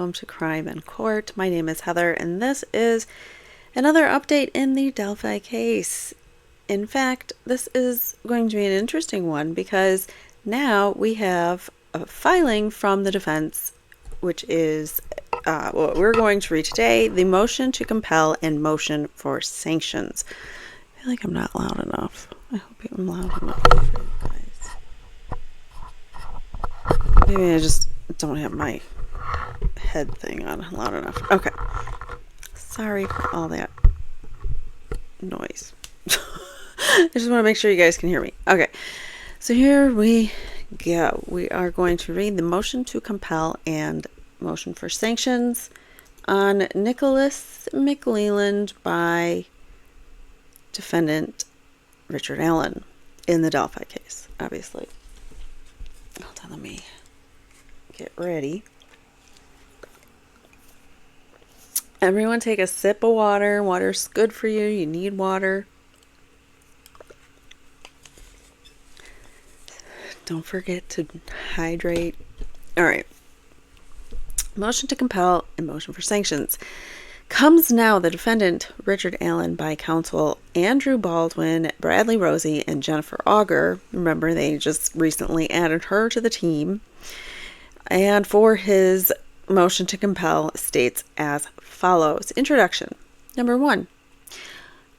welcome to Crime and Court. My name is Heather, and this is another update in the Delphi case. In fact, this is going to be an interesting one because now we have a filing from the defense, which is what we're going to read today, the motion to compel and motion for sanctions. I feel like I'm not loud enough. I hope I'm loud enough for you guys. Maybe I just don't have my head thing on loud enough. Okay. Sorry for all that noise. I just want to make sure you guys can hear me. Okay. So here we go. We are going to read the motion to compel and motion for sanctions on Nicholas McLeland by defendant Richard Allen in the Delphi case, obviously. Hold on, let me get ready. Everyone take a sip of water. Water's good for you. You need water. Don't forget to hydrate. All right. Motion to compel and motion for sanctions. Comes now the defendant, Richard Allen, by counsel Andrew Baldwin, Bradley Rosie, and Jennifer Auger. Remember, they just recently added her to the team. And for his motion to compel, states as follows. Introduction. Number 1.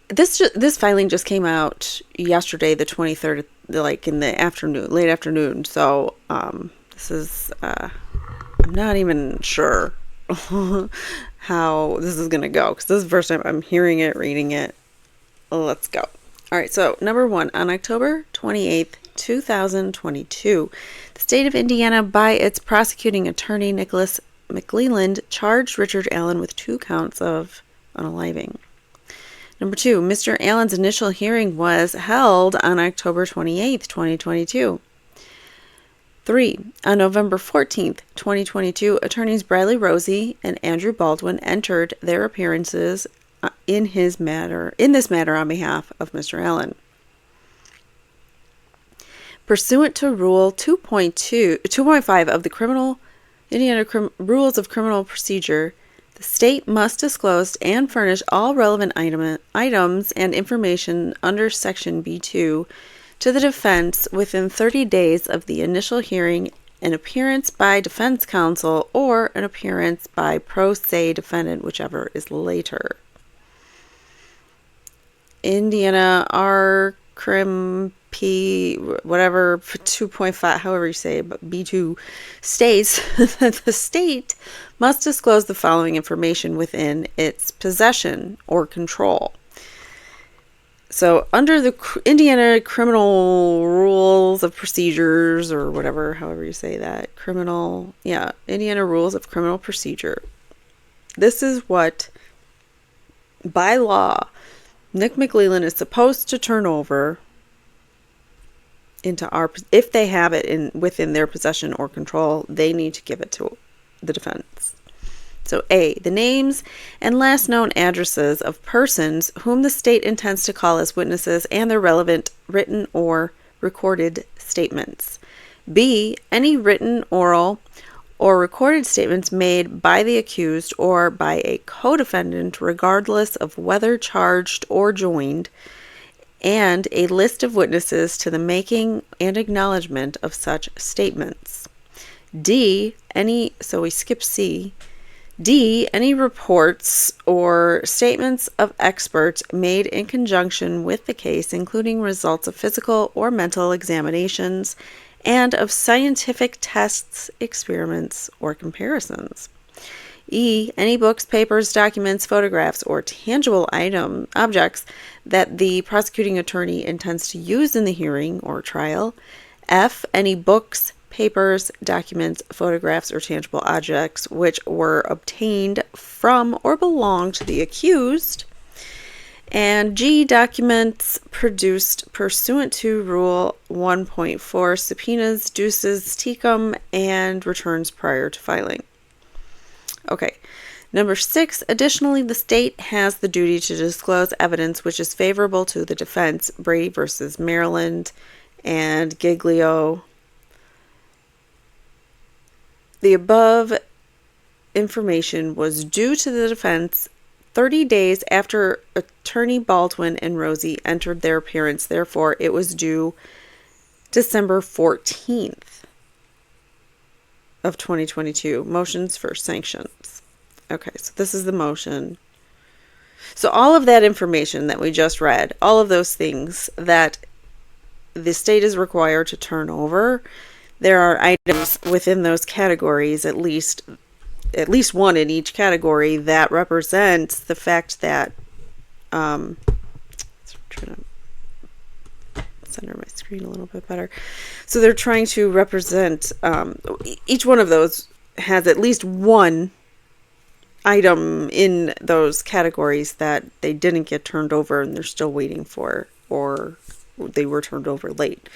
This filing just came out yesterday, the 23rd, like in the afternoon, late afternoon. So this is, I'm not even sure how this is going to go because this is the first time I'm hearing it, reading it. Let's go. All right. So number 1, on October 28th, 2022, the state of Indiana, by its prosecuting attorney, Nicholas McLeland, charged Richard Allen with 2 counts of unaliving. Number 2, Mr. Allen's initial hearing was held on October 28th, 2022. 3, on November 14th, 2022, attorneys Bradley Rosie and Andrew Baldwin entered their appearances in this matter on behalf of Mr. Allen. Pursuant to Rule 2.5 of the Indiana Rules of Criminal Procedure, the state must disclose and furnish all relevant items and information under Section B2 to the defense within 30 days of the initial hearing, an appearance by defense counsel, or an appearance by pro se defendant, whichever is later. Indiana R. Crim P, whatever, 2.5, however you say it, but B2 states that the state must disclose the following information within its possession or control. So under the Indiana Criminal Rules of Procedures, or whatever, however you say that, Indiana Rules of Criminal Procedure, this is what, by law, Nick McLeland is supposed to turn over into if they have it within their possession or control, they need to give it to the defense. So A, the names and last known addresses of persons whom the state intends to call as witnesses and their relevant written or recorded statements. B, any written, oral, or recorded statements made by the accused or by a co-defendant, regardless of whether charged or joined, and a list of witnesses to the making and acknowledgement of such statements. D, so we skip C. D, any reports or statements of experts made in conjunction with the case, including results of physical or mental examinations and of scientific tests, experiments, or comparisons. E, any books, papers, documents, photographs, or tangible objects that the prosecuting attorney intends to use in the hearing or trial. F, any books, papers, documents, photographs, or tangible objects which were obtained from or belong to the accused. And G, documents produced pursuant to Rule 1.4, subpoenas, duces, tecum, and returns prior to filing. Okay. Number 6, additionally, the state has the duty to disclose evidence which is favorable to the defense, Brady versus Maryland and Giglio. The above information was due to the defense 30 days after Attorney Baldwin and Rosie entered their appearance. Therefore, it was due December 14th of 2022. Motions for sanctions. Okay, so this is the motion. So all of that information that we just read, all of those things that the state is required to turn over, there are items within those categories, at least one in each category, that represents the fact that trying to center my screen a little bit better. So they're trying to represent each one of those has at least one item in those categories that they didn't get turned over and they're still waiting for, or they were turned over late.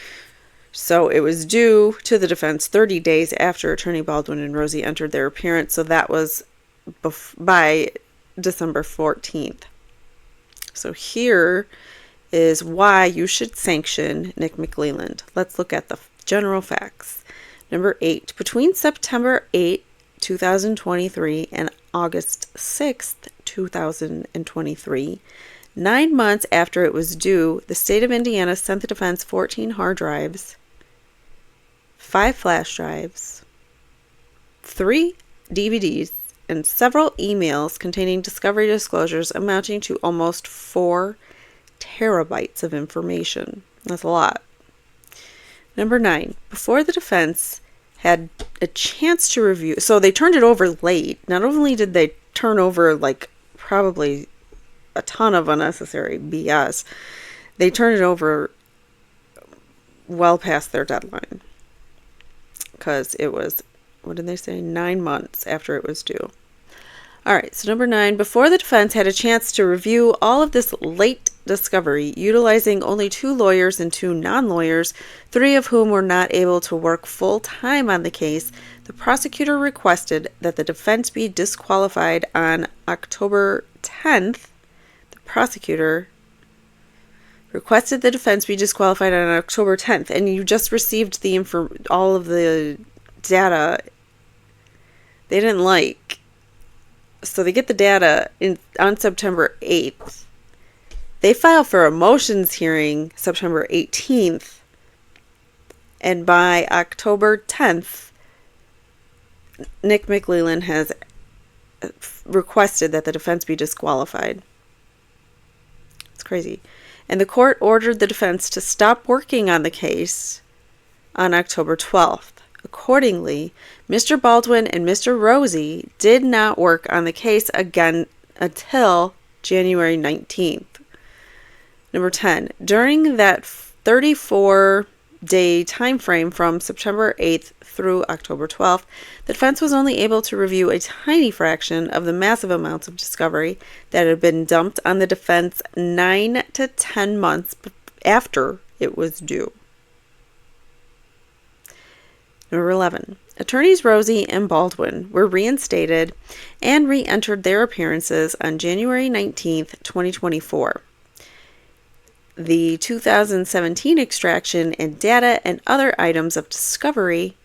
So it was due to the defense 30 days after Attorney Baldwin and Rosie entered their appearance. So that was by December 14th. So here is why you should sanction Nick McLeland. Let's look at the general facts. Number 8, between September 8, 2023 and August 6th, 2023, 9 months after it was due, the state of Indiana sent the defense 14 hard drives, 5 flash drives, 3 DVDs, and several emails containing discovery disclosures amounting to almost 4 terabytes of information. That's a lot. Number 9, before the defense had a chance to review, so they turned it over late. Not only did they turn over like probably a ton of unnecessary BS, they turned it over well past their deadline, because it was, what did they say, 9 months after it was due. All right, so number 9, before the defense had a chance to review all of this late discovery, utilizing only 2 lawyers and 2 non-lawyers, 3 of whom were not able to work full-time on the case, the prosecutor requested that the defense be disqualified on October 10th. The prosecutor requested the defense be disqualified on October 10th, and you just received the all of the data they didn't like. So they get the data on September 8th. They file for a motions hearing September 18th. And by October 10th, Nick McLeland has requested that the defense be disqualified. It's crazy. And the court ordered the defense to stop working on the case on October 12th. Accordingly, Mr. Baldwin and Mr. Rosie did not work on the case again until January 19th. Number 10, during that 34-day time frame from September 8th through October 12th, the defense was only able to review a tiny fraction of the massive amounts of discovery that had been dumped on the defense 9 to 10 months after it was due. Number 11, attorneys Rosie and Baldwin were reinstated and re-entered their appearances on January 19th, 2024. The 2017 extraction and data and other items of discovery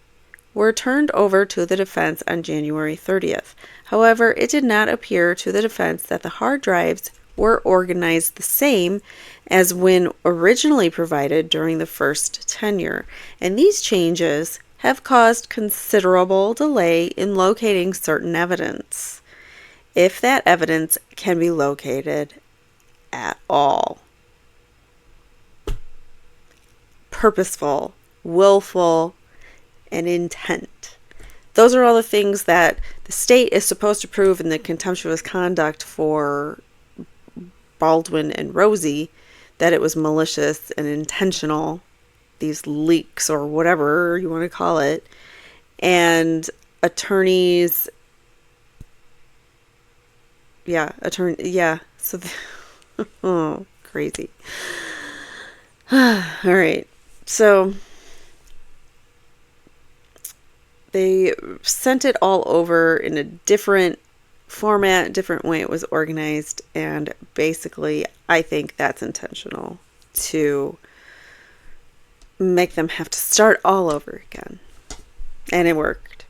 were turned over to the defense on January 30th. However, it did not appear to the defense that the hard drives were organized the same as when originally provided during the first tenure, and these changes have caused considerable delay in locating certain evidence, if that evidence can be located at all. Purposeful, willful, and intent. Those are all the things that the state is supposed to prove in the contemptuous conduct for Baldwin and Rosie, that it was malicious and intentional, these leaks or whatever you want to call it. And attorneys, so oh, crazy. All right, so they sent it all over in a different format, different way it was organized, and basically I think that's intentional to make them have to start all over again. And it worked.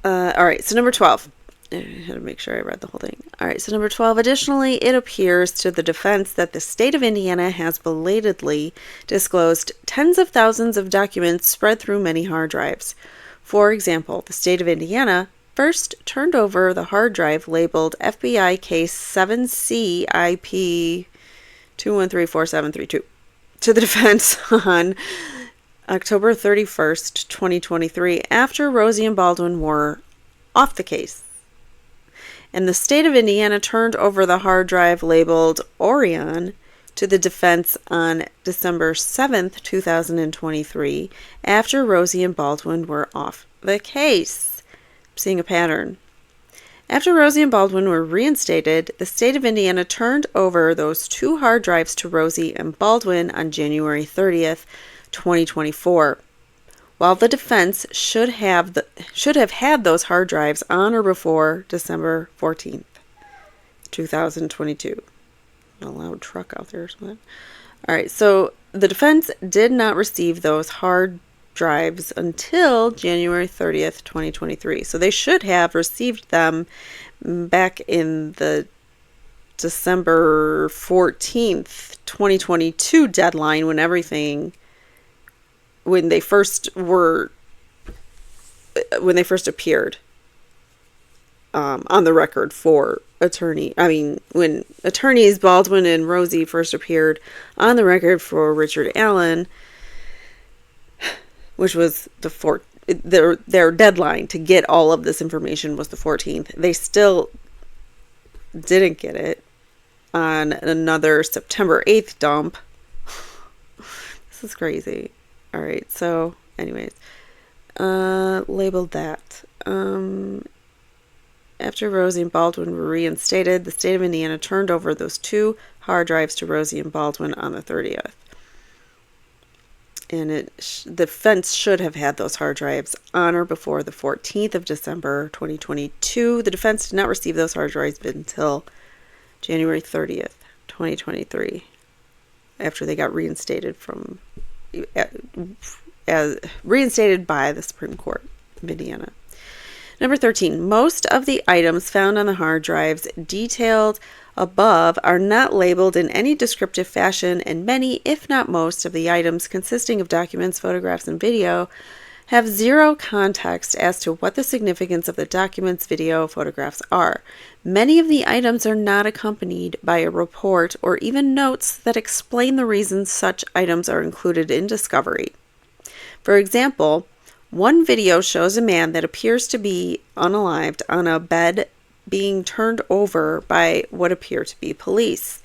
All right, so number 12. I had to make sure I read the whole thing. All right, so number 12. Additionally, it appears to the defense that the state of Indiana has belatedly disclosed tens of thousands of documents spread through many hard drives. For example, the state of Indiana first turned over the hard drive labeled FBI Case 7C IP 2134732 to the defense on October 31st, 2023, after Rosie and Baldwin were off the case. And the state of Indiana turned over the hard drive labeled Orion to the defense on December 7th, 2023, after Rosie and Baldwin were off the case. I'm seeing a pattern. After Rosie and Baldwin were reinstated, the state of Indiana turned over those 2 hard drives to Rosie and Baldwin on January 30th, 2024. While the defense should have had those hard drives on or before December 14th, 2022. A loud truck out there or something. All right, so the defense did not receive those hard drives until January 30th, 2023. So they should have received them back in the December 14th, 2022 deadline when they first appeared on the record for when attorneys Baldwin and Rosie first appeared on the record for Richard Allen, which was their deadline to get all of this information was the 14th. They still didn't get it on another September 8th dump. This is crazy. All right, so anyways, labeled that. After Rosie and Baldwin were reinstated, the state of Indiana turned over those 2 hard drives to Rosie and Baldwin on the 30th. And the defense should have had those hard drives on or before the 14th of December, 2022. The defense did not receive those hard drives until January 30th, 2023, after they got reinstated reinstated by the Supreme Court of Indiana. Number 13, most of the items found on the hard drives detailed above are not labeled in any descriptive fashion, and many, if not most, of the items consisting of documents, photographs, and video have zero context as to what the significance of the documents, video, photographs are. Many of the items are not accompanied by a report or even notes that explain the reasons such items are included in discovery. For example, one video shows a man that appears to be unalived on a bed being turned over by what appear to be police.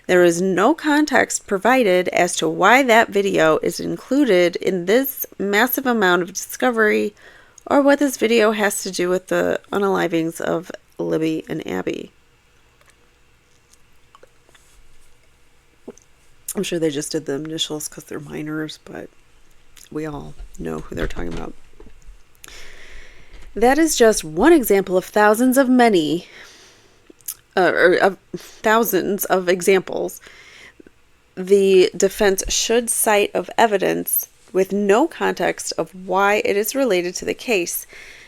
There is no context provided as to why that video is included in this massive amount of discovery, or what this video has to do with the unalivings of Libby and Abby. I'm sure they just did the initials because they're minors, but we all know who they're talking about. That is just one example of thousands of thousands of examples the defense should cite of evidence with no context of why it is related to the case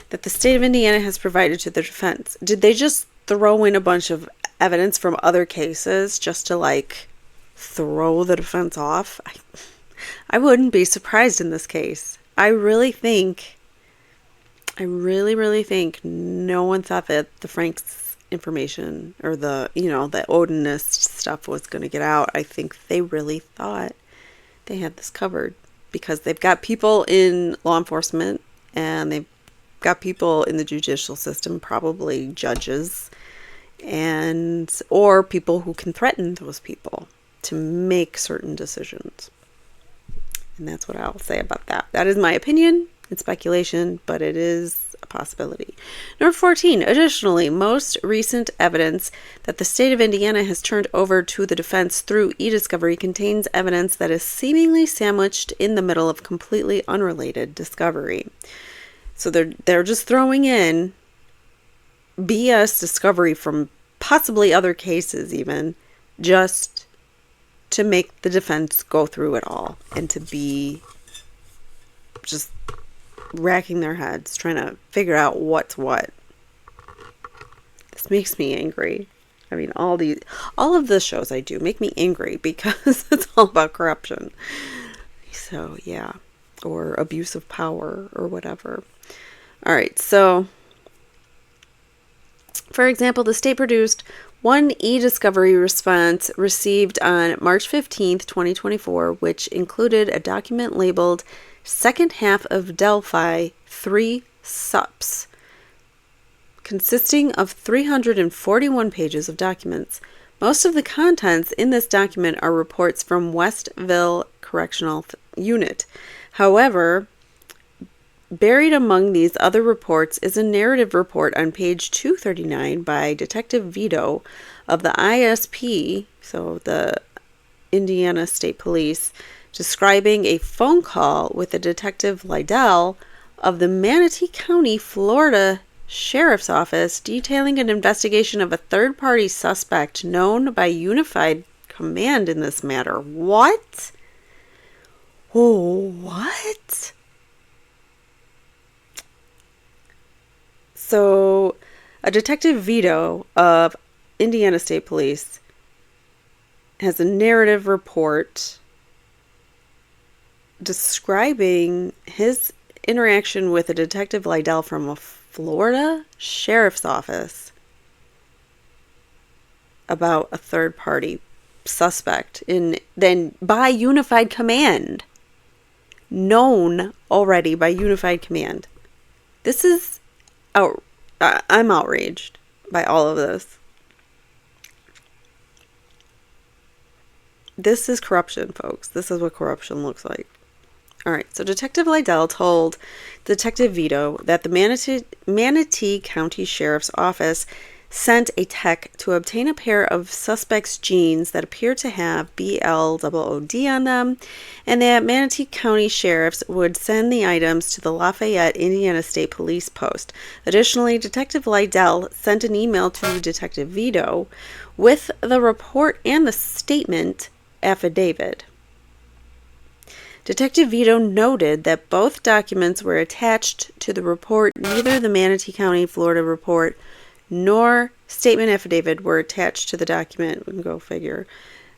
that the state of Indiana has provided to the defense. Did they just throw in a bunch of evidence from other cases just to throw the defense off? I wouldn't be surprised in this case. I really think no one thought that the Frank's information or the Odinist stuff was going to get out. I think they really thought they had this covered because they've got people in law enforcement and they've got people in the judicial system, probably judges or people who can threaten those people to make certain decisions. And that's what I'll say about that. That is my opinion. It's speculation, but it is a possibility. Number 14, additionally, most recent evidence that the state of Indiana has turned over to the defense through e-discovery contains evidence that is seemingly sandwiched in the middle of completely unrelated discovery. So they're just throwing in BS discovery from possibly other cases even, just to make the defense go through it all and to be just racking their heads, trying to figure out what's what. This makes me angry. I mean, all of the shows I do make me angry because it's all about corruption. So, yeah. Or abuse of power or whatever. All right, so, for example, the state produced one e-discovery response received on March 15th, 2024, which included a document labeled Second Half of Delphi 3 SUPs, consisting of 341 pages of documents. Most of the contents in this document are reports from Westville Correctional Unit. However, buried among these other reports is a narrative report on page 239 by Detective Vito of the ISP, so the Indiana State Police, describing a phone call with a Detective Liddell of the Manatee County, Florida Sheriff's Office detailing an investigation of a third-party suspect known by Unified Command in this matter. What? Oh, what? So, a Detective Vito of Indiana State Police has a narrative report describing his interaction with a Detective Liddell from a Florida Sheriff's Office about a third-party suspect then by Unified Command. Known already by Unified Command. This is I'm outraged by all of this. This is corruption, folks. This is what corruption looks like. All right, so Detective Liddell told Detective Vito that the Manatee County Sheriff's Office sent a tech to obtain a pair of suspects' jeans that appear to have BLOOD on them, and that Manatee County Sheriffs would send the items to the Lafayette, Indiana State Police Post. Additionally, Detective Liddell sent an email to Detective Vito with the report and the statement affidavit. Detective Vito noted that both documents were attached to the report. Neither the Manatee County, Florida report nor statement affidavit were attached to the document, go figure,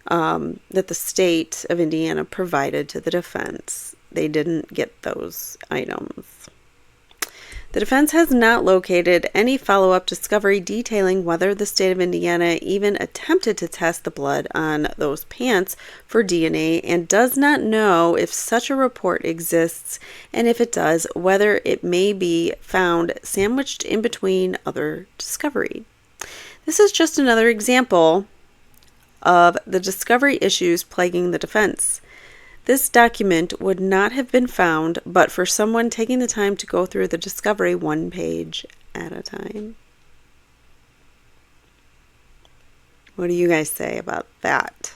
that the state of Indiana provided to the defense. They didn't get those items. The defense has not located any follow-up discovery detailing whether the state of Indiana even attempted to test the blood on those pants for DNA and does not know if such a report exists, and if it does, whether it may be found sandwiched in between other discovery. This is just another example of the discovery issues plaguing the defense. This document would not have been found but for someone taking the time to go through the discovery one page at a time. What do you guys say about that?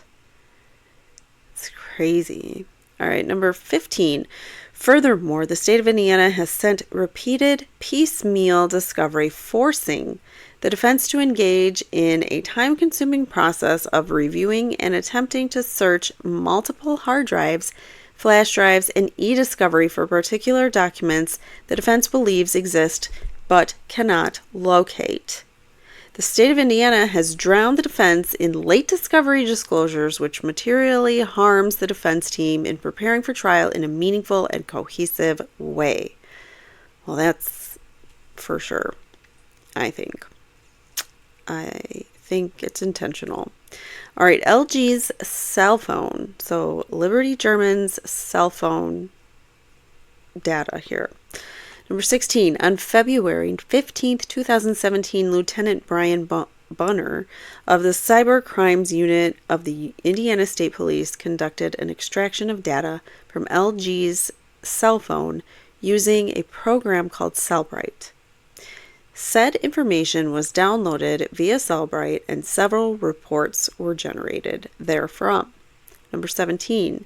It's crazy. All right, number 15. Furthermore, the state of Indiana has sent repeated piecemeal discovery, forcing the defense to engage in a time-consuming process of reviewing and attempting to search multiple hard drives, flash drives, and e-discovery for particular documents the defense believes exist but cannot locate. The state of Indiana has drowned the defense in late discovery disclosures, which materially harms the defense team in preparing for trial in a meaningful and cohesive way. Well, that's for sure, I think. I think it's intentional. All right, LG's cell phone. So Liberty German's cell phone data here. Number 16, on February 15th, 2017, Lieutenant Brian Bunner of the Cyber Crimes Unit of the Indiana State Police conducted an extraction of data from LG's cell phone using a program called Cellbrite. Said information was downloaded via Cellbrite and several reports were generated therefrom. Number 17.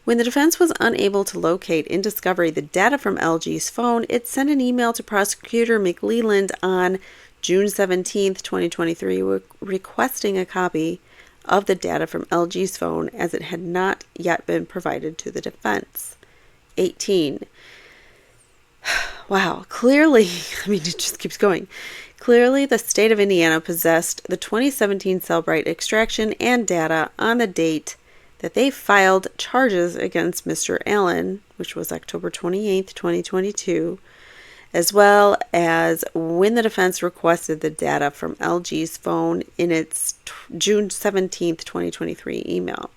When the defense was unable to locate in discovery the data from LG's phone, it sent an email to Prosecutor McLeland on June 17, 2023, requesting a copy of the data from LG's phone as it had not yet been provided to the defense. 18. Wow, clearly, I mean, it just keeps going. Clearly, the state of Indiana possessed the 2017 Cellbrite extraction and data on the date that they filed charges against Mr. Allen, which was October 28th, 2022, as well as when the defense requested the data from LG's phone in its June 17th, 2023 email.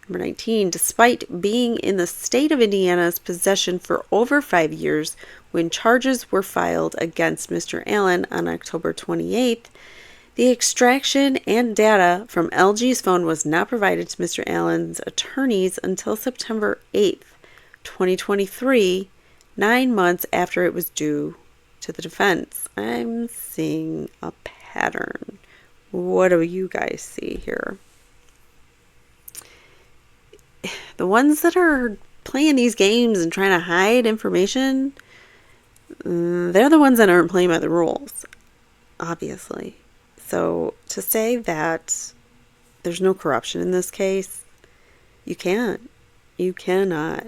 Number 19, despite being in the state of Indiana's possession for over 5 years when charges were filed against Mr. Allen on October 28th, the extraction and data from LG's phone was not provided to Mr. Allen's attorneys until September 8th, 2023, 9 months after it was due to the defense. I'm seeing a pattern. What do you guys see here? The ones that are playing these games and trying to hide information, they're the ones that aren't playing by the rules, obviously. So to say that there's no corruption in this case, you can't. You cannot.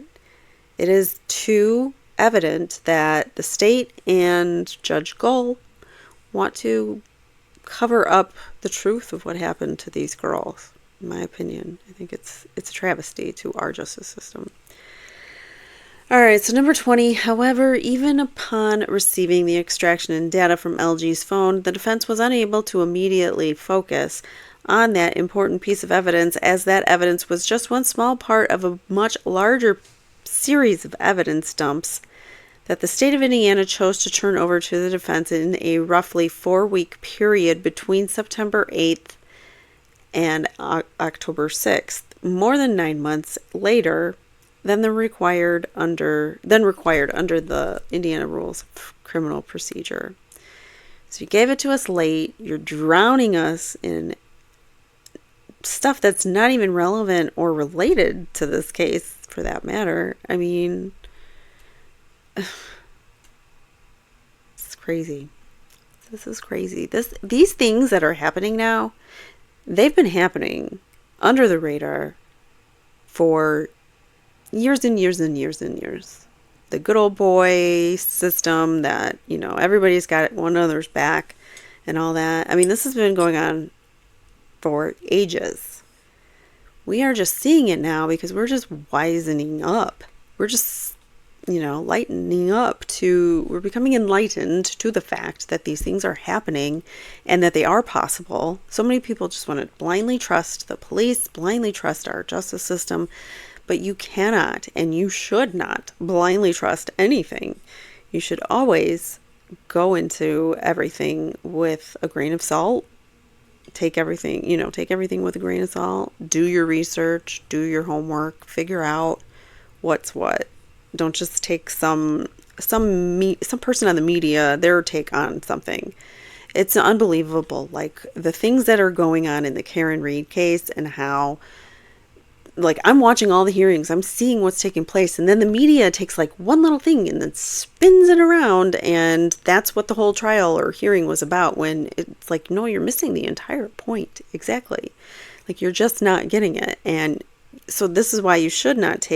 It is too evident that the state and Judge Gull want to cover up the truth of what happened to these girls. In my opinion, I think it's a travesty to our justice system. All right, so number 20, however, even upon receiving the extraction and data from LG's phone, the defense was unable to immediately focus on that important piece of evidence, as that evidence was just one small part of a much larger series of evidence dumps that the state of Indiana chose to turn over to the defense in a roughly 4-week period between September 8th and October 6th, more than 9 months later than required under the Indiana Rules of Criminal Procedure. So you gave it to us late. You're drowning us in stuff that's not even relevant or related to this case, for that matter. I mean, it's crazy. This is crazy. These things that are happening now, they've been happening under the radar for years and years and years and years. The good old boy system that, everybody's got one another's back and all that. I mean, this has been going on for ages. We are just seeing it now because we're just wisening up. We're just, lightening up we're becoming enlightened to the fact that these things are happening and that they are possible. So many people just want to blindly trust the police, blindly trust our justice system, but you cannot and you should not blindly trust anything. You should always go into everything with a grain of salt. Take everything with a grain of salt. Do your research, do your homework, figure out what's what. Don't just take some person on the media, their take on something. It's unbelievable, like the things that are going on in the Karen Reid case and how, like, I'm watching all the hearings, I'm seeing what's taking place, and then the media takes like one little thing and then spins it around, and that's what the whole trial or hearing was about, when it's like, no, you're missing the entire point. Exactly. Like, you're just not getting it. And so this is why you should not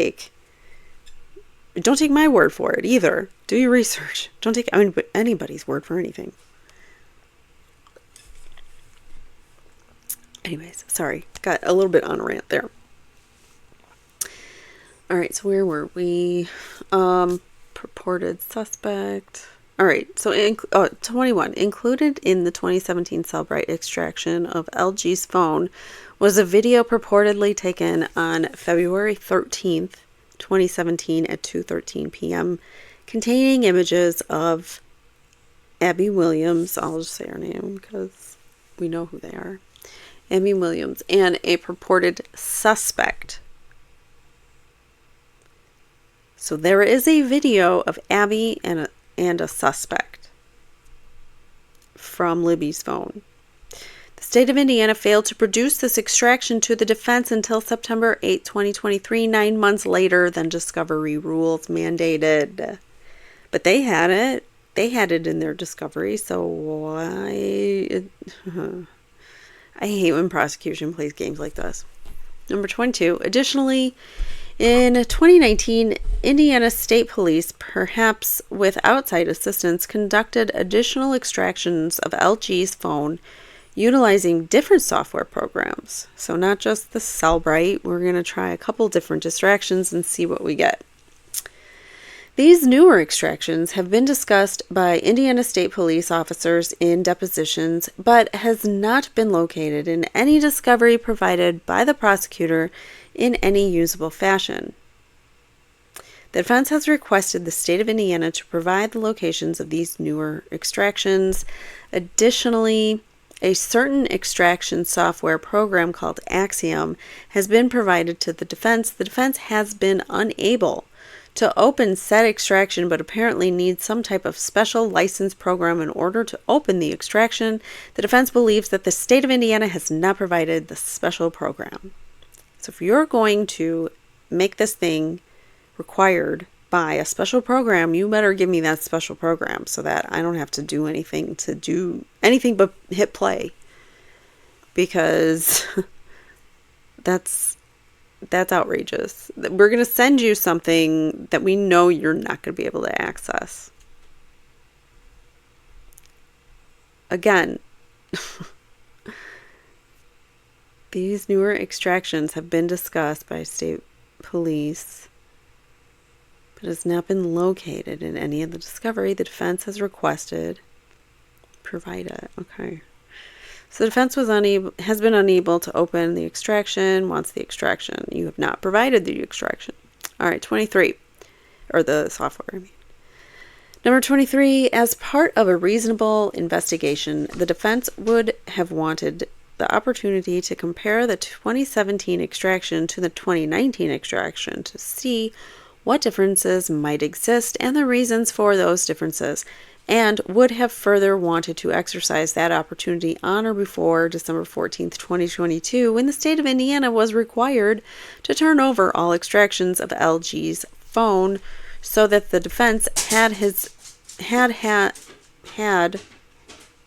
don't take my word for it either. Do your research. Don't take anybody's word for anything. Anyways, sorry. Got a little bit on a rant there. All right, so where were we? Purported suspect. All right, so 21. Included in the 2017 Cellbrite extraction of LG's phone was a video purportedly taken on February 13th, 2017 at 2:13 p.m. containing images of Abby Williams. I'll just say her name because we know who they are. Abby Williams and a purported suspect. So there is a video of Abby and a suspect from Libby's phone. The state of Indiana failed to produce this extraction to the defense until September 8, 2023, 9 months later than discovery rules mandated. But they had it. They had it in their discovery, so why? I hate when prosecution plays games like this. Number 22. Additionally, In 2019, Indiana State Police, perhaps with outside assistance, conducted additional extractions of LG's phone utilizing different software programs. So not just the Cellbrite, we're going to try a couple different distractions and see what we get. These newer extractions have been discussed by Indiana State Police officers in depositions, but has not been located in any discovery provided by the prosecutor in any usable fashion. The defense has requested the state of Indiana to provide the locations of these newer extractions. Additionally, a certain extraction software program called Axiom has been provided to the defense. The defense has been unable to open said extraction, but apparently needs some type of special license program in order to open the extraction. The defense believes that the state of Indiana has not provided the special program. So if you're going to make this thing required by a special program, you better give me that special program so that I don't have to do anything but hit play. Because that's outrageous. We're going to send you something that we know you're not going to be able to access. Again, these newer extractions have been discussed by state police, but has not been located in any of the discovery the defense has requested. Provide it. Okay. So the defense has been unable to open the extraction, wants the extraction. You have not provided the extraction. All right, 23. Or the software, I mean. Number 23, as part of a reasonable investigation, the defense would have wanted the opportunity to compare the 2017 extraction to the 2019 extraction to see what differences might exist and the reasons for those differences, and would have further wanted to exercise that opportunity on or before December 14th, 2022, when the state of Indiana was required to turn over all extractions of LG's phone so that the defense had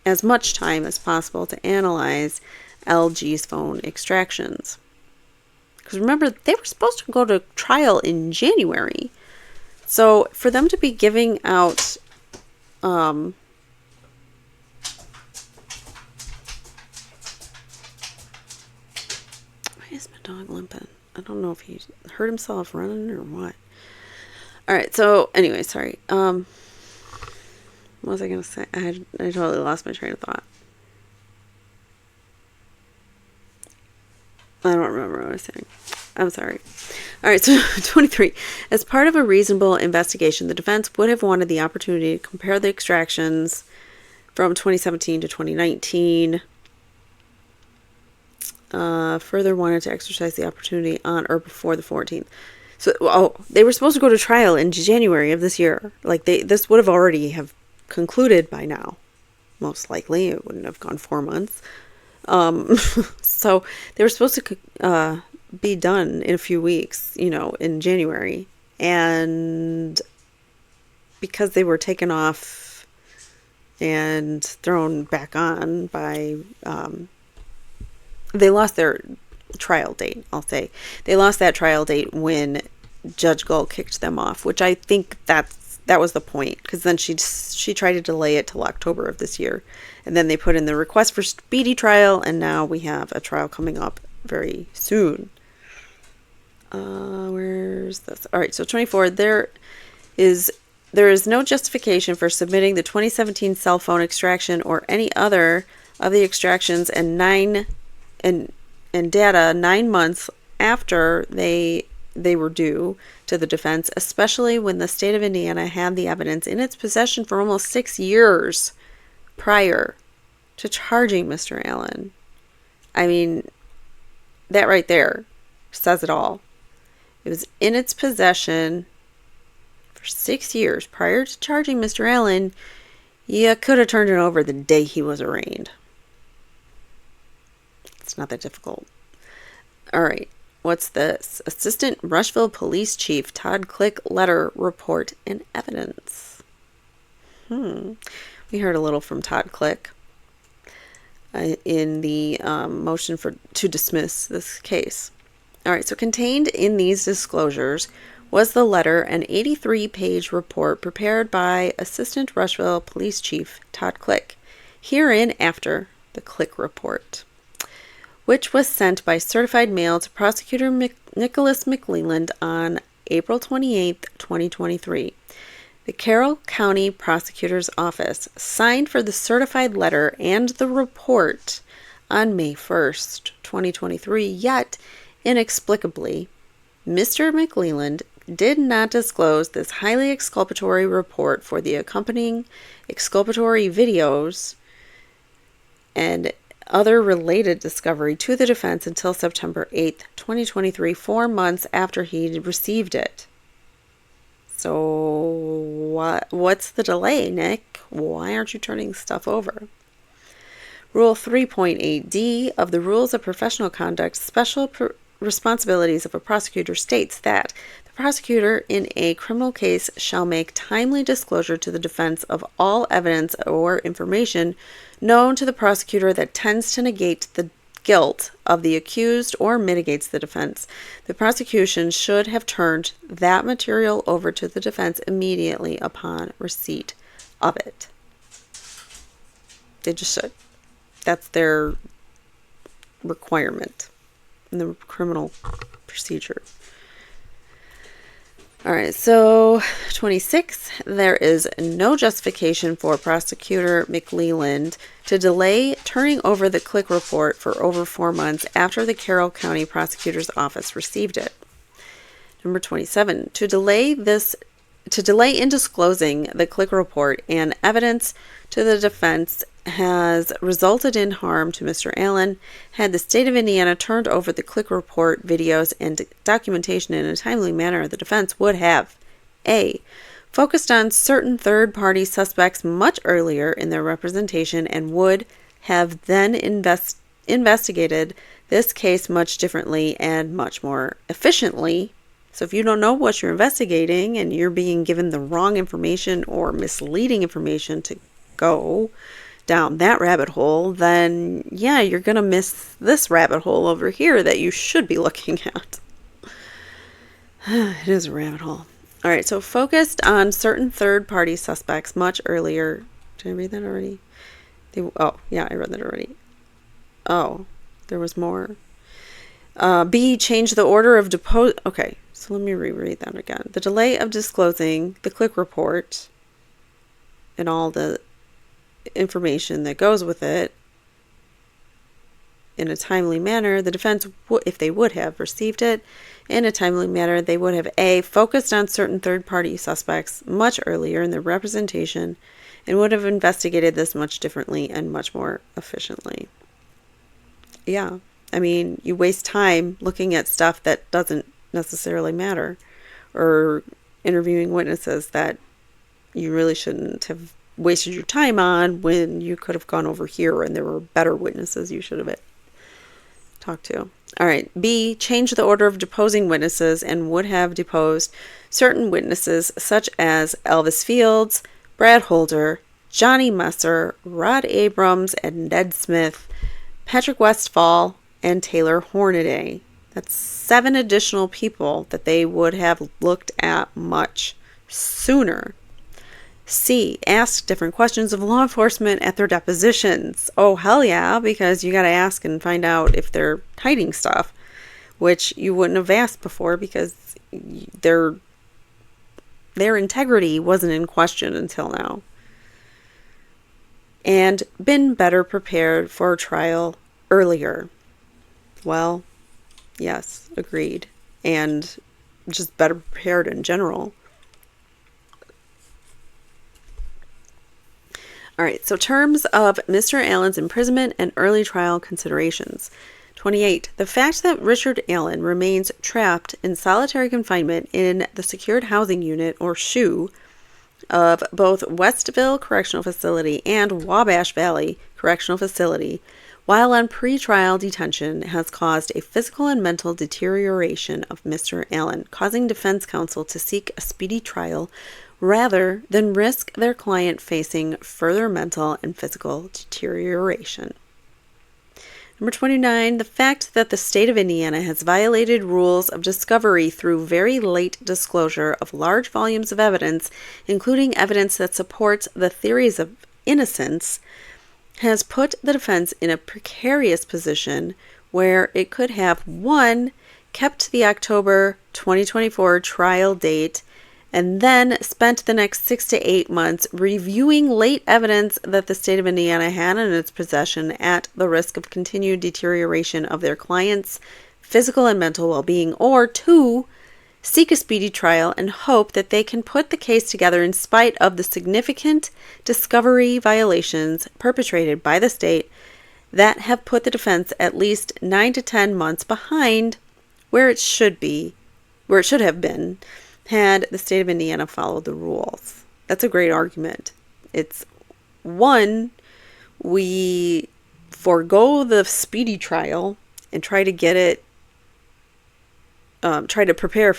as much time as possible to analyze LG's phone extractions. Because remember, they were supposed to go to trial in January. So for them to be giving out why is my dog limping? I don't know if he hurt himself running or what. Alright, so anyway, sorry. What was I going to say? I totally lost my train of thought. I don't remember what I was saying. I'm sorry. All right, so 23. As part of a reasonable investigation, the defense would have wanted the opportunity to compare the extractions from 2017 to 2019. Further wanted to exercise the opportunity on or before the 14th. So, they were supposed to go to trial in January of this year. Like, this would have already have concluded by now. Most likely. It wouldn't have gone 4 months. So they were supposed to be done in a few weeks, in January. And because they were taken off and thrown back on by, they lost their trial date, I'll say. They lost that trial date when Judge Gull kicked them off, which I think that was the point, because then she tried to delay it till October of this year. And then they put in the request for speedy trial, and now we have a trial coming up very soon. Where's this? All right, so 24. There is no justification for submitting the 2017 cell phone extraction or any other of the extractions and data 9 months after they were due to the defense, especially when the state of Indiana had the evidence in its possession for almost 6 years prior to charging Mr. Allen. I mean, that right there says it all. It was in its possession for 6 years prior to charging Mr. Allen. You could have turned it over the day he was arraigned. It's not that difficult. All right. What's this? Assistant Rushville Police Chief Todd Click letter, report, and evidence. We heard a little from Todd Click in the motion to dismiss this case. All right, so contained in these disclosures was the letter, an 83-page report prepared by Assistant Rushville Police Chief Todd Click, hereinafter the Click Report, which was sent by certified mail to Prosecutor Nicholas McLeland on April 28, 2023. The Carroll County Prosecutor's Office signed for the certified letter and the report on May 1st, 2023, yet inexplicably, Mr. McLeland did not disclose this highly exculpatory report for the accompanying exculpatory videos and other related discovery to the defense until September 8th, 2023, 4 months after he received it. So what's the delay, Nick? Why aren't you turning stuff over? Rule 3.8D of the Rules of Professional Conduct, Special Responsibilities of a Prosecutor states that the prosecutor in a criminal case shall make timely disclosure to the defense of all evidence or information known to the prosecutor that tends to negate the guilt of the accused or mitigates the defense. The prosecution should have turned that material over to the defense immediately upon receipt of it. They just should. That's their requirement in the criminal procedure. All right, so 26, there is no justification for Prosecutor McLeland to delay turning over the Click Report for over 4 months after the Carroll County Prosecutor's Office received it. Number 27, to delay in disclosing the Click Report and evidence to the defense has resulted in harm to Mr. Allen. Had the state of Indiana turned over the Click Report, videos, and documentation in a timely manner, the defense would have A. Focused on certain third-party suspects much earlier in their representation and would have then investigated this case much differently and much more efficiently. So if you don't know what you're investigating and you're being given the wrong information or misleading information to go down that rabbit hole, then yeah, you're going to miss this rabbit hole over here that you should be looking at. It is a rabbit hole. All right, so focused on certain third-party suspects much earlier. Did I read that already? Oh, yeah, I read that already. Oh, there was more. B, change the order of depose. Okay, so let me reread that again. The delay of disclosing the Click Report and all the information that goes with it in a timely manner, the defense, if they would have received it in a timely manner, they would have A, focused on certain third-party suspects much earlier in their representation and would have investigated this much differently and much more efficiently. Yeah, I mean, you waste time looking at stuff that doesn't necessarily matter, or interviewing witnesses that you really shouldn't have wasted your time on when you could have gone over here and there were better witnesses you should have talked to. All right, B, change the order of deposing witnesses and would have deposed certain witnesses such as Elvis Fields, Brad Holder, Johnny Messer, Rod Abrams, and Ned Smith, Patrick Westfall, and Taylor Hornaday. That's 7 additional people that they would have looked at much sooner. C, ask different questions of law enforcement at their depositions. Oh, hell yeah, because you got to ask and find out if they're hiding stuff, which you wouldn't have asked before because their integrity wasn't in question until now. And been better prepared for trial earlier. Well, yes, agreed. And just better prepared in general. All right, so terms of Mr. Allen's imprisonment and early trial considerations. 28. The fact that Richard Allen remains trapped in solitary confinement in the Secured Housing Unit, or SHU, of both Westville Correctional Facility and Wabash Valley Correctional Facility, while on pretrial detention, has caused a physical and mental deterioration of Mr. Allen, causing defense counsel to seek a speedy trial rather than risk their client facing further mental and physical deterioration. Number 29, the fact that the state of Indiana has violated rules of discovery through very late disclosure of large volumes of evidence, including evidence that supports the theories of innocence, has put the defense in a precarious position where it could have, one, kept the October 2024 trial date and then spent the next 6 to 8 months reviewing late evidence that the state of Indiana had in its possession at the risk of continued deterioration of their clients' physical and mental well-being, or two, seek a speedy trial and hope that they can put the case together in spite of the significant discovery violations perpetrated by the state that have put the defense at least 9 to 10 months behind where it should have been had the state of Indiana followed the rules. That's a great argument. It's one, we forego the speedy trial and try to get it, try to prepare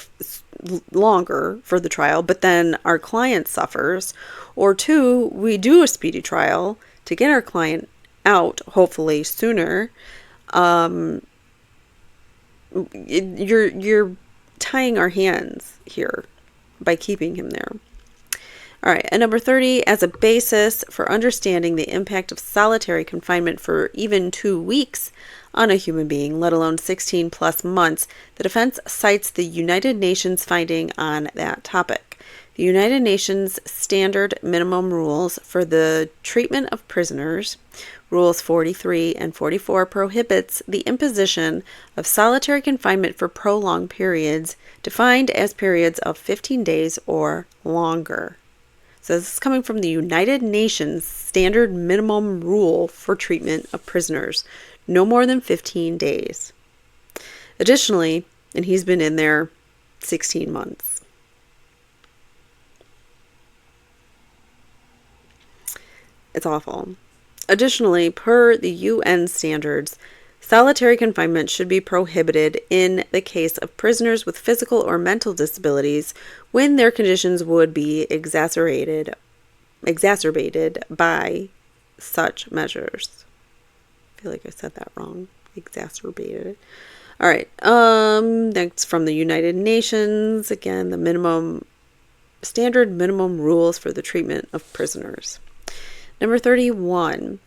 longer for the trial, but then our client suffers. Or two, we do a speedy trial to get our client out, hopefully sooner. You're tying our hands here by keeping him there. All right, and number 30, as a basis for understanding the impact of solitary confinement for even 2 weeks on a human being, let alone 16 plus months, the defense cites the United Nations finding on that topic. The United Nations Standard Minimum Rules for the Treatment of Prisoners, Rules 43 and 44, prohibits the imposition of solitary confinement for prolonged periods, defined as periods of 15 days or longer. So this is coming from the United Nations Standard Minimum Rule for Treatment of Prisoners, no more than 15 days. Additionally, and he's been in there 16 months. It's awful. Additionally, per the UN standards, solitary confinement should be prohibited in the case of prisoners with physical or mental disabilities when their conditions would be exacerbated by such measures. I feel like I said that wrong. Exacerbated. All right. That's from the United Nations. Again, the standard minimum rules for the treatment of prisoners. Number 31.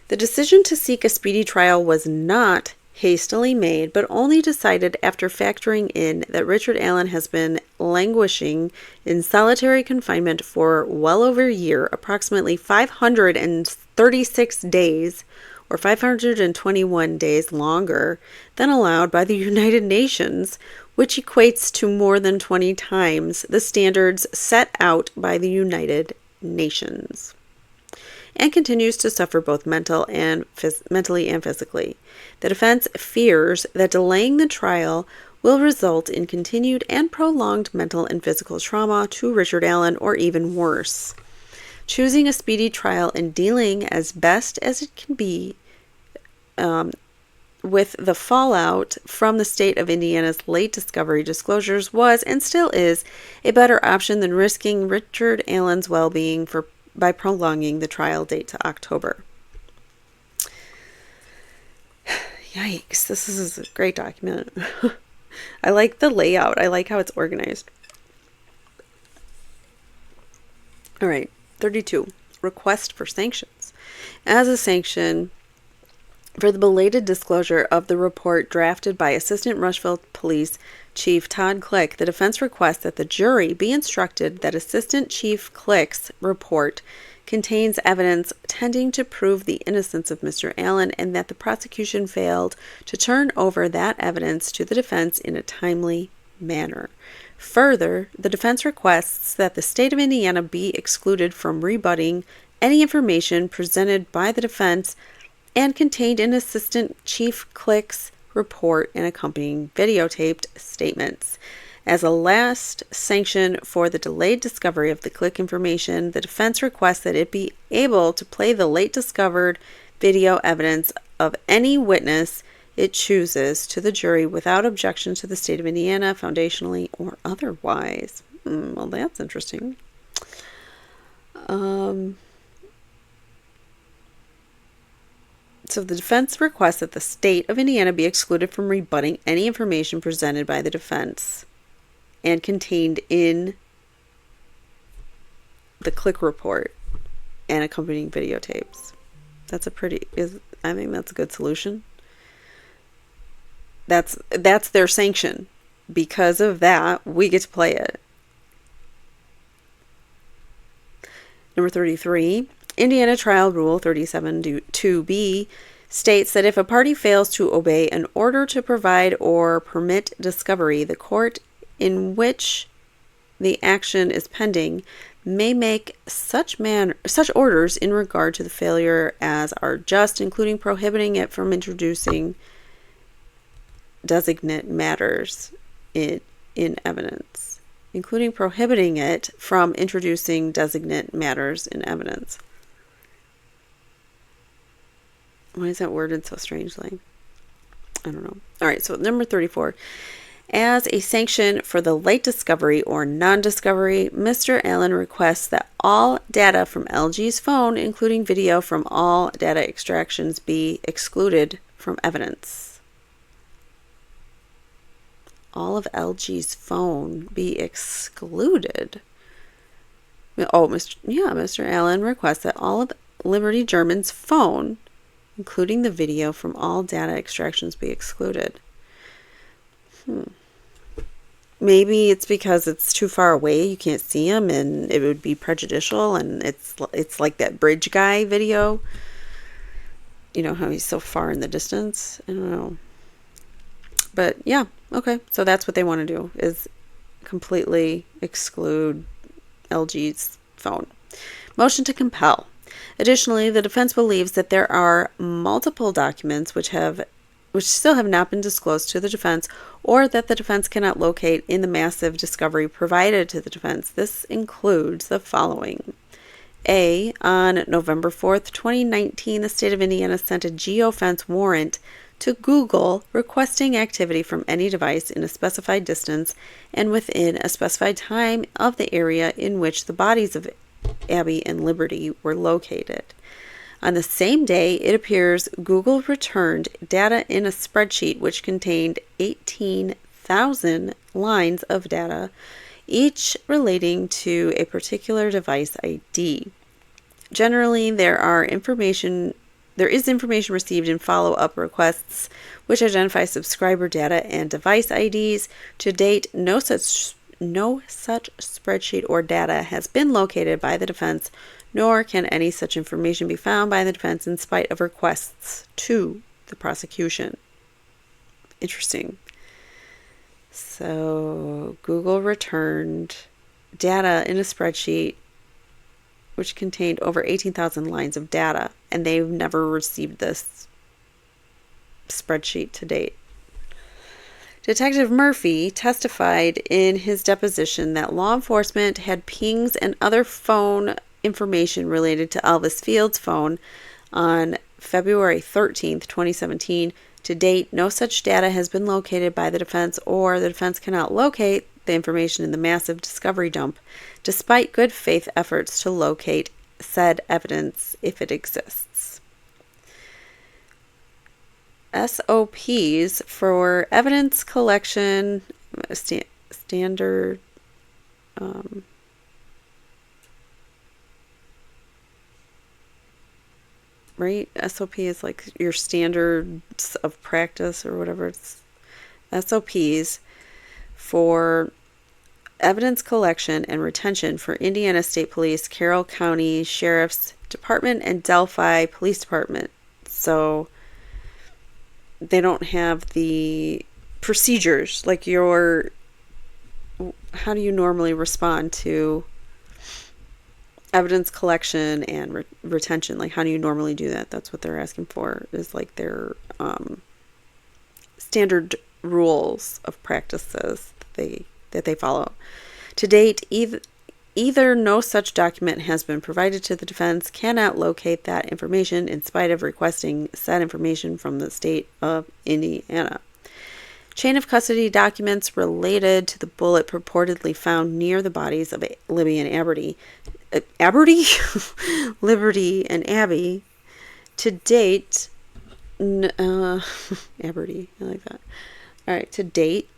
The decision to seek a speedy trial was not hastily made, but only decided after factoring in that Richard Allen has been languishing in solitary confinement for well over a year, approximately 536 days, or 521 days longer than allowed by the United Nations, which equates to more than 20 times the standards set out by the United Nations, and continues to suffer both mentally and physically. The defense fears that delaying the trial will result in continued and prolonged mental and physical trauma to Richard Allen, or even worse. Choosing a speedy trial and dealing as best as it can be with the fallout from the state of Indiana's late discovery disclosures was, and still is, a better option than risking Richard Allen's well-being by prolonging the trial date to October. Yikes, this is a great document. I like the layout. I like how it's organized. All right, 32. Request for sanctions. As a sanction for the belated disclosure of the report drafted by Assistant Rushville Police Chief Todd Click, the defense requests that the jury be instructed that Assistant Chief Click's report contains evidence tending to prove the innocence of Mr. Allen, and that the prosecution failed to turn over that evidence to the defense in a timely manner. Further, the defense requests that the state of Indiana be excluded from rebutting any information presented by the defense and contained in Assistant Chief Click's report and accompanying videotaped statements. As a last sanction for the delayed discovery of the Click information, the defense requests that it be able to play the late discovered video evidence of any witness it chooses to the jury without objection to the state of Indiana, foundationally or otherwise. Well, that's interesting. So the defense requests that the state of Indiana be excluded from rebutting any information presented by the defense and contained in the click report and accompanying videotapes. I think that's a good solution. That's their sanction. Because of that, we get to play it. Number 33, Indiana Trial Rule 37.2b states that if a party fails to obey an order to provide or permit discovery, the court in which the action is pending may make such orders in regard to the failure as are just, including prohibiting it from introducing designate matters in evidence. Including prohibiting it from introducing designate matters in evidence. Why is that worded so strangely? I don't know. All right, so number 34. As a sanction for the late discovery or non-discovery, Mr. Allen requests that all data from LG's phone, including video from all data extractions, be excluded from evidence. All of LG's phone be excluded. Mr. Allen requests that all of Liberty German's phone, including the video from all data extractions, be excluded. Maybe it's because it's too far away, you can't see him, and it would be prejudicial, and it's like that bridge guy video. You know how he's so far in the distance? I don't know. But yeah, okay. So that's what they want to do, is completely exclude LG's phone. Motion to compel. Additionally, the defense believes that there are multiple documents which still have not been disclosed to the defense, or that the defense cannot locate in the massive discovery provided to the defense. This includes the following. A, on November 4th, 2019, the state of Indiana sent a geofence warrant to Google requesting activity from any device in a specified distance and within a specified time of the area in which the bodies of Abby and Liberty were located. On the same day, it appears Google returned data in a spreadsheet which contained 18,000 lines of data, each relating to a particular device ID. Generally, there is information received in follow-up requests which identify subscriber data and device IDs. To date, no such spreadsheet or data has been located by the defense, nor can any such information be found by the defense in spite of requests to the prosecution. Interesting. So, Google returned data in a spreadsheet which contained over 18,000 lines of data, and they've never received this spreadsheet to date. Detective Murphy testified in his deposition that law enforcement had pings and other phone information related to Elvis Field's phone on February 13th, 2017. To date, no such data has been located by the defense, or the defense cannot locate the information in the massive discovery dump, despite good faith efforts to locate said evidence if it exists. SOPs for evidence collection, standard right? SOP is like your standards of practice or whatever. It's SOPs for evidence collection and retention for Indiana State Police, Carroll County Sheriff's Department, and Delphi Police Department. So they don't have the procedures like how do you normally respond to evidence collection and retention? Like, how do you normally do that? That's what they're asking for, is like their standard rules of practices that they follow. To date, either no such document has been provided to the defense, cannot locate that information in spite of requesting said information from the state of Indiana. Chain of custody documents related to the bullet purportedly found near the bodies of Libby and Liberty and Abby. To date, Aberdeen, I like that. All right, to date,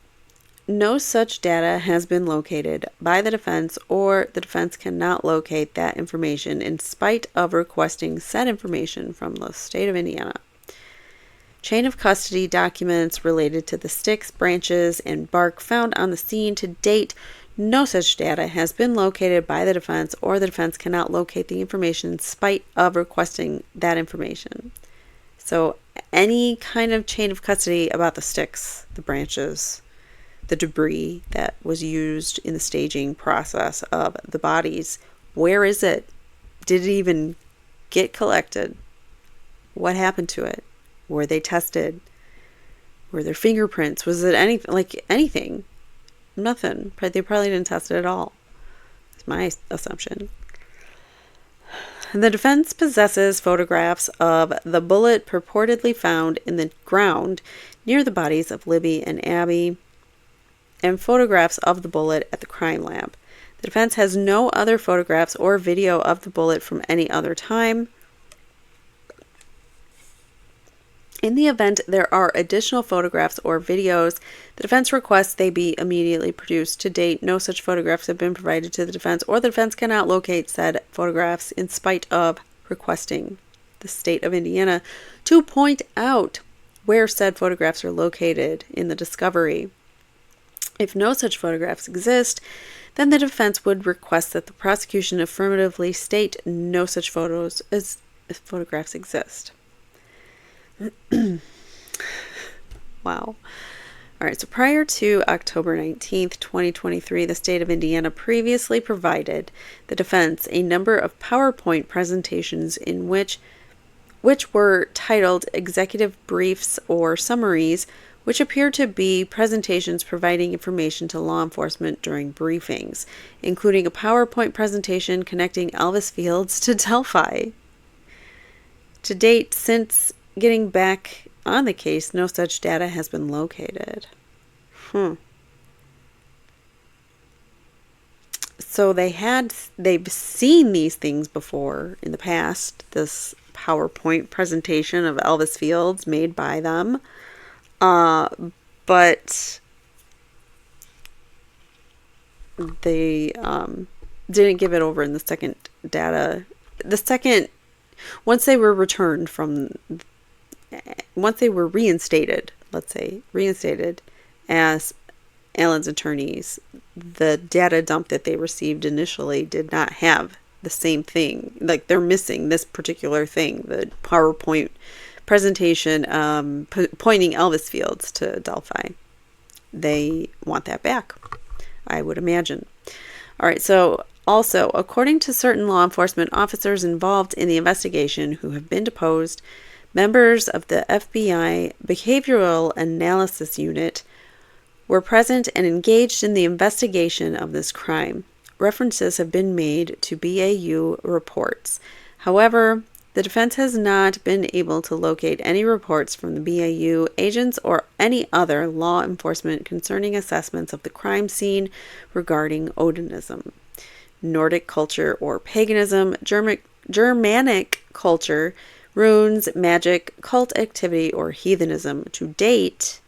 no such data has been located by the defense, or the defense cannot locate that information in spite of requesting said information from the state of Indiana. Chain of custody documents related to the sticks, branches, and bark found on the scene. To date, no such data has been located by the defense, or the defense cannot locate the information in spite of requesting that information. So any kind of chain of custody about the sticks, the branches, the debris that was used in the staging process of the bodies, where is it? Did it even get collected? What happened to it? Were they tested? Were there fingerprints? Was it anything? Nothing. They probably didn't test it at all. That's my assumption. The defense possesses photographs of the bullet purportedly found in the ground near the bodies of Libby and Abby, and photographs of the bullet at the crime lab. The defense has no other photographs or video of the bullet from any other time. In the event there are additional photographs or videos, the defense requests they be immediately produced. To date, no such photographs have been provided to the defense, or the defense cannot locate said photographs in spite of requesting the state of Indiana to point out where said photographs are located in the discovery. If no such photographs exist, then the defense would request that the prosecution affirmatively state no such photographs exist. Wow. All right, so prior to October 19th, 2023, the state of Indiana previously provided the defense a number of PowerPoint presentations in which were titled executive briefs or summaries, which appear to be presentations providing information to law enforcement during briefings, including a PowerPoint presentation connecting Elvis Fields to Delphi. To date, since getting back on the case, no such data has been located. So they've seen these things before in the past, this PowerPoint presentation of Elvis Fields made by them. But they didn't give it over in the second data. Once they were reinstated as Allen's attorneys, the data dump that they received initially did not have the same thing. Like, they're missing this particular thing, the PowerPoint presentation pointing Elvis Fields to Delphi. They want that back, I would imagine. All right, so also, according to certain law enforcement officers involved in the investigation who have been deposed, members of the FBI Behavioral Analysis Unit were present and engaged in the investigation of this crime. References have been made to BAU reports. However, the defense has not been able to locate any reports from the BAU agents or any other law enforcement concerning assessments of the crime scene regarding Odinism, Nordic culture or paganism, Germanic culture, runes, magic, cult activity, or heathenism. To date,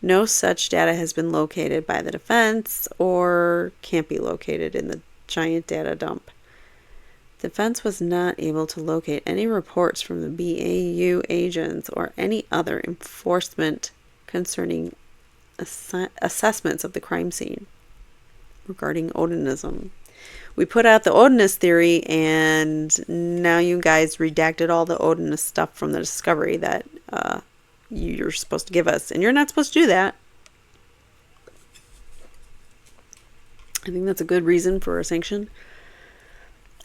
no such data has been located by the defense or can't be located in the giant data dump. The defense was not able to locate any reports from the BAU agents or any other enforcement concerning assessments of the crime scene regarding Odinism. We put out the Odinist theory, and now you guys redacted all the Odinist stuff from the discovery that you're supposed to give us, and you're not supposed to do that. I think that's a good reason for a sanction.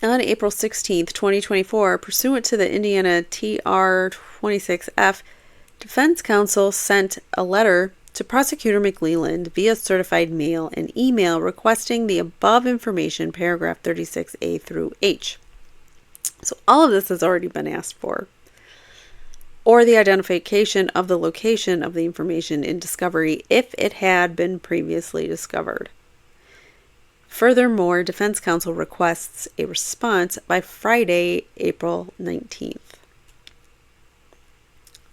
On April 16th, 2024, pursuant to the Indiana TR 26F, defense counsel sent a letter to Prosecutor McLeland via certified mail and email requesting the above information, paragraph 36A through H. So all of this has already been asked for. Or the identification of the location of the information in discovery if it had been previously discovered. Furthermore, defense counsel requests a response by Friday, April 19th.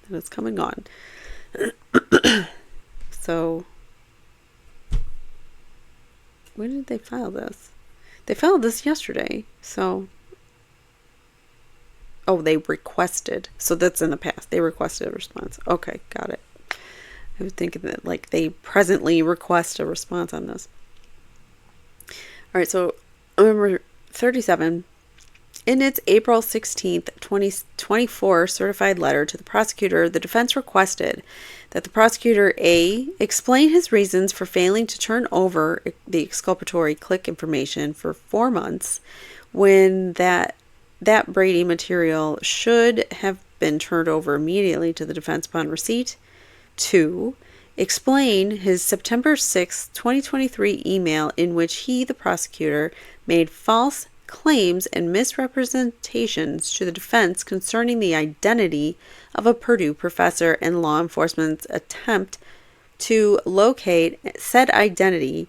and it's come and gone. So, when did they file this? They filed this yesterday, so... Oh, they requested. So that's in the past. They requested a response. Okay, got it. I was thinking that, like, they presently request a response on this. All right, so number 37. In its April 16th, 2024 certified letter to the prosecutor, the defense requested that the prosecutor A, explain his reasons for failing to turn over the exculpatory click information for 4 months when that Brady material should have been turned over immediately to the defense upon receipt. 2, explain his September 6, 2023 email in which he, the prosecutor, made false claims and misrepresentations to the defense concerning the identity of a Purdue professor and law enforcement's attempt to locate said identity,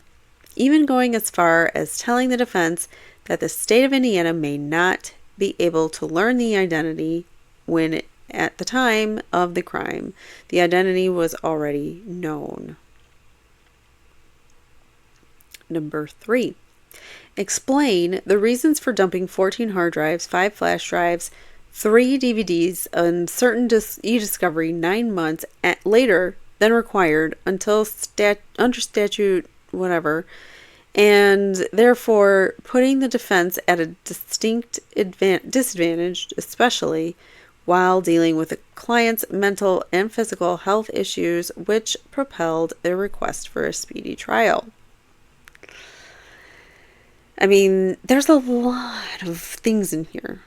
even going as far as telling the defense that the state of Indiana may not be able to learn the identity when at the time of the crime the identity was already known. Number 3. Explain the reasons for dumping 14 hard drives, 5 flash drives, 3 DVDs, and certain e-discovery 9 months later than required until under statute whatever, and therefore putting the defense at a distinct disadvantage, especially while dealing with the client's mental and physical health issues, which propelled their request for a speedy trial. I mean, there's a lot of things in here,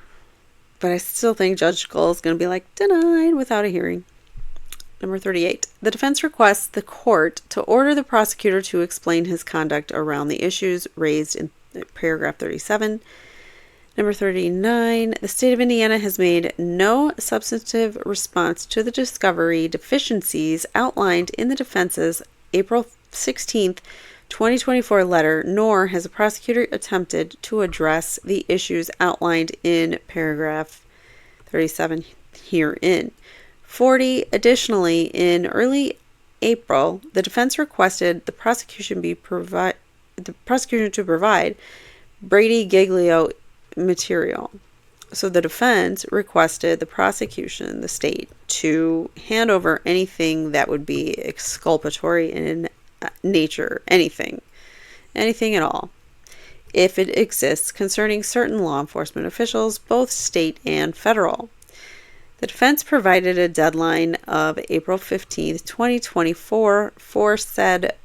but I still think Judge Skull is going to be like, denied without a hearing. Number 38. The defense requests the court to order the prosecutor to explain his conduct around the issues raised in paragraph 37. Number 39. The state of Indiana has made no substantive response to the discovery deficiencies outlined in the defense's April 16th, 2024 letter, nor has the prosecutor attempted to address the issues outlined in paragraph 37 herein. 40. Additionally, in early April, the defense requested the prosecution to provide Brady Giglio material. So the defense requested the prosecution, the state, to hand over anything that would be exculpatory in nature, anything at all, if it exists, concerning certain law enforcement officials, both state and federal. The defense provided a deadline of April 15th, 2024 for said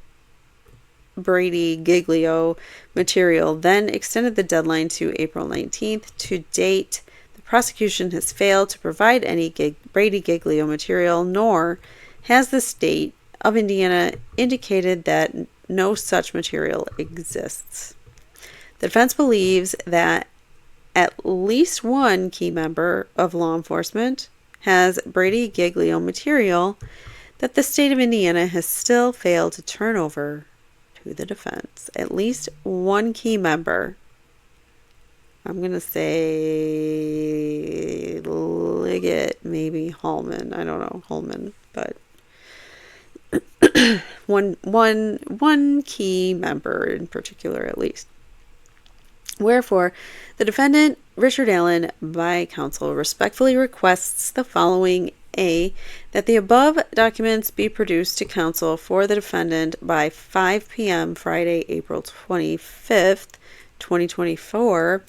Brady Giglio material, then extended the deadline to April 19th. To date, the prosecution has failed to provide any Brady Giglio material, nor has the state of Indiana indicated that no such material exists. The defense believes that at least one key member of law enforcement has Brady Giglio material that the state of Indiana has still failed to turn over to the defense. At least one key member. I'm going to say Liggett, maybe Hallman. I don't know, Hallman, but one key member in particular, at least. Wherefore, the defendant, Richard Allen, by counsel, respectfully requests the following: A, that the above documents be produced to counsel for the defendant by 5 p.m. Friday, April 25th, 2024.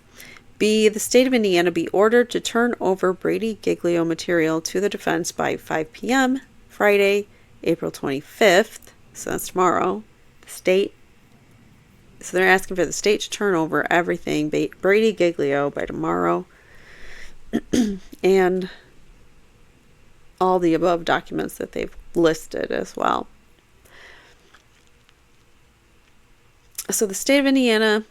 B, the state of Indiana be ordered to turn over Brady Giglio material to the defense by 5 p.m. Friday, April 25th, so that's tomorrow. So they're asking for the state to turn over everything Brady Giglio by tomorrow. And all the above documents that they've listed as well. So the state of Indiana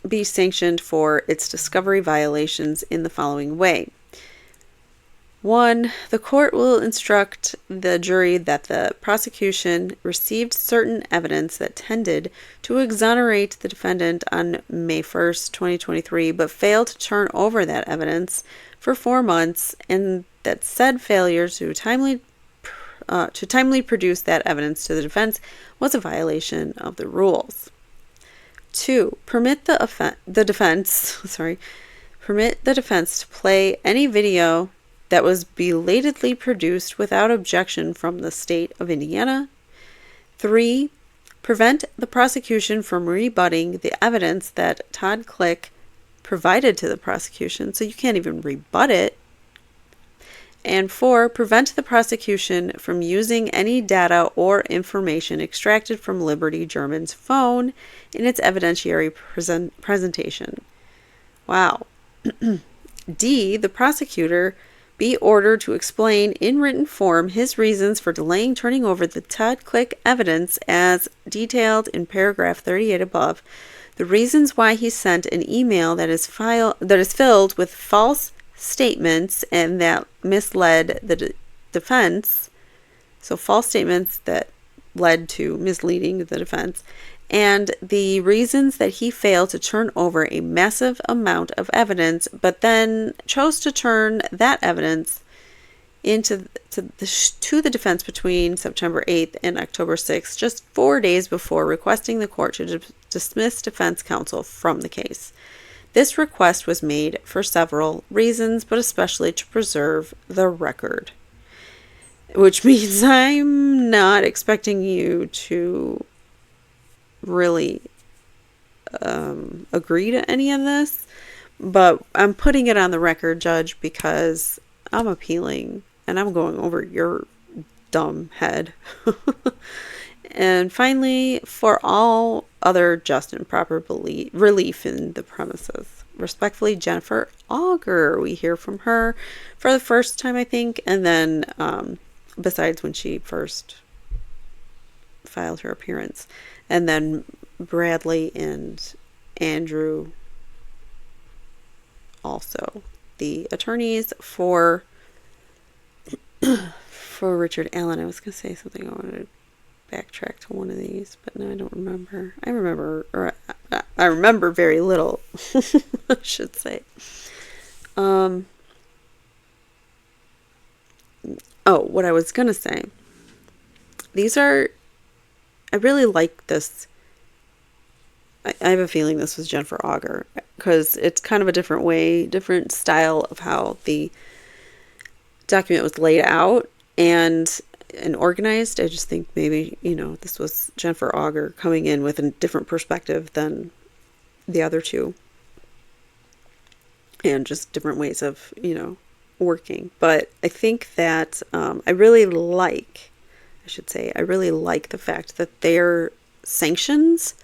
be sanctioned for its discovery violations in the following way. 1. The court will instruct the jury that the prosecution received certain evidence that tended to exonerate the defendant on May 1st, 2023, but failed to turn over that evidence for 4 months, and that said failure to timely to timely produce that evidence to the defense was a violation of the rules. 2. Permit the defense to play any video that was belatedly produced without objection from the state of Indiana. 3. Prevent the prosecution from rebutting the evidence that Todd Click provided to the prosecution, so you can't even rebut it. And 4, prevent the prosecution from using any data or information extracted from Liberty German's phone in its evidentiary presentation. Wow. D, the prosecutor be ordered to explain in written form his reasons for delaying turning over the Todd Click evidence as detailed in paragraph 38 above. The reasons why he sent an email that is filled with false statements and that misled the defense. So false statements that led to misleading the defense. And the reasons that he failed to turn over a massive amount of evidence, but then chose to turn that evidence to the defense between September 8th and October 6th, just 4 days before requesting the court to dismiss defense counsel from the case. This request was made for several reasons, but especially to preserve the record. Which means I'm not expecting you to really agree to any of this, but I'm putting it on the record, Judge, because I'm appealing and I'm going over your dumb head. And finally, for all other just and proper relief in the premises. Respectfully, Jennifer Auger. We hear from her for the first time, I think, and then besides when she first filed her appearance. And then Bradley and Andrew also. The attorneys for Richard Allen. I was going to say something. I wanted to backtrack to one of these, but no, I don't remember. I remember very little, I should say. What I was going to say. I really like this. I have a feeling this was Jennifer Auger, because it's kind of a different style of how the document was laid out and organized. I just think maybe, this was Jennifer Auger coming in with a different perspective than the other two. And just different ways of, working. But I think that I really like the fact that their sanctions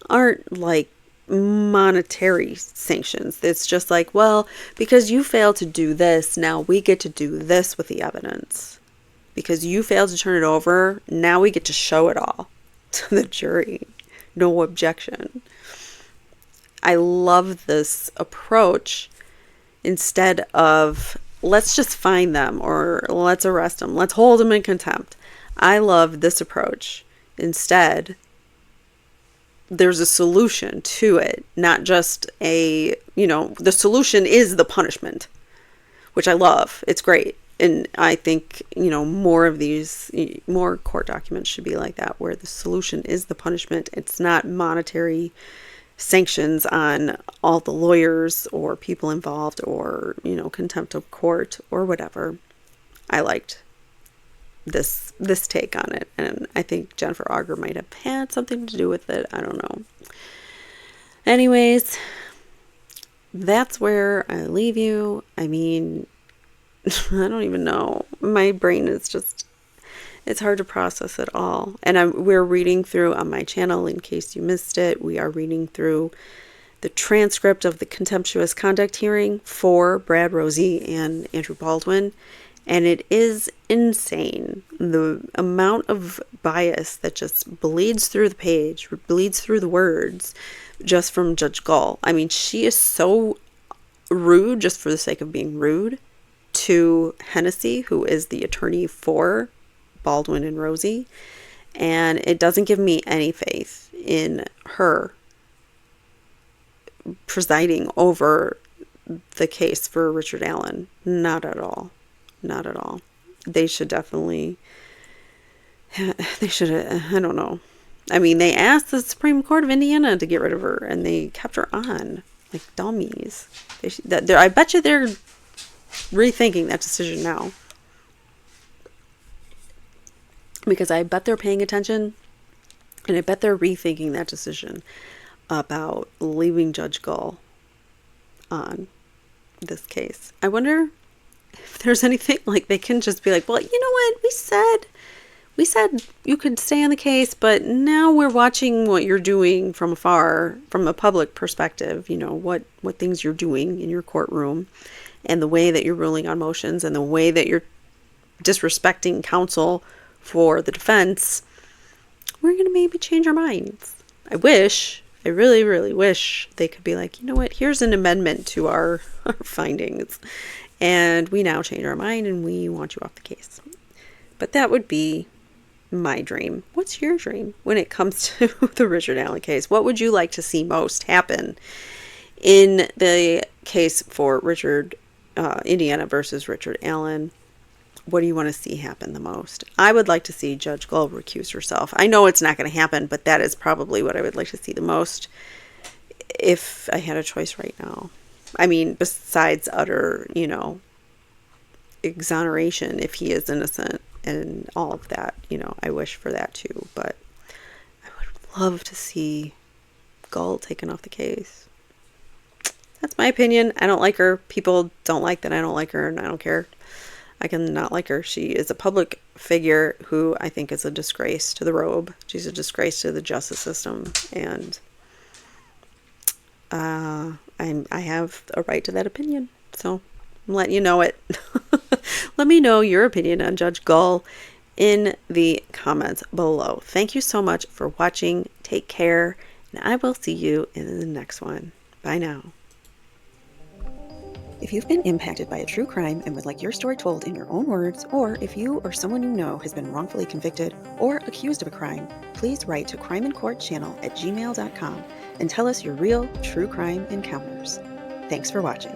aren't like monetary sanctions. It's just like, well, because you failed to do this, now we get to do this with the evidence. Because you failed to turn it over, now we get to show it all to the jury. No objection. I love this approach instead of let's just find them or let's arrest them. Let's hold them in contempt. I love this approach. Instead, there's a solution to it, not just the solution is the punishment, which I love. It's great. And I think, more court documents should be like that, where the solution is the punishment. It's not monetary sanctions on all the lawyers or people involved or, contempt of court or whatever. I liked this take on it. And I think Jennifer Auger might have had something to do with it. I don't know. Anyways, that's where I leave you. I mean, I don't even know. My brain is just, it's hard to process it all. And we're reading through on my channel, in case you missed it, we are reading through the transcript of the contemptuous conduct hearing for Brad Rosie and Andrew Baldwin. And it is insane. The amount of bias that just bleeds through the page, bleeds through the words, just from Judge Gull. I mean, she is so rude just for the sake of being rude to Hennessy, who is the attorney for Baldwin and Rosie. And it doesn't give me any faith in her presiding over the case for Richard Allen. Not at all. Not at all. They should definitely They should have, I don't know. I mean, they asked the Supreme Court of Indiana to get rid of her, and they kept her on like dummies. I bet you they're rethinking that decision now. Because I bet they're paying attention, and I bet they're rethinking that decision about leaving Judge Gull on this case. I wonder if there's anything, like, they can just be like, well, you know what, we said you could stay on the case, but now we're watching what you're doing from afar, from a public perspective, you know, what things you're doing in your courtroom, and the way that you're ruling on motions, and the way that you're disrespecting counsel for the defense. We're going to maybe change our minds. I really, really wish they could be like, you know what, here's an amendment to our findings, and we now change our mind, and we want you off the case. But that would be my dream. What's your dream when it comes to the Richard Allen case? What would you like to see most happen in the case for Indiana versus Richard Allen? What do you want to see happen the most? I would like to see Judge Gull recuse herself. I know it's not going to happen, but that is probably what I would like to see the most if I had a choice right now. I mean, besides utter, you know, exoneration if he is innocent and all of that, you know, I wish for that too. But I would love to see Gull taken off the case. That's my opinion. I don't like her. People don't like that I don't like her, and I don't care. I can not like her. She is a public figure who I think is a disgrace to the robe. She's a disgrace to the justice system, and I have a right to that opinion. So I'm letting you know it. Let me know your opinion on Judge Gull in the comments below. Thank you so much for watching. Take care, and I will see you in the next one. Bye now. If you've been impacted by a true crime and would like your story told in your own words, or if you or someone you know has been wrongfully convicted or accused of a crime, please write to crimeincourtchannel@gmail.com and tell us your real true crime encounters. Thanks for watching.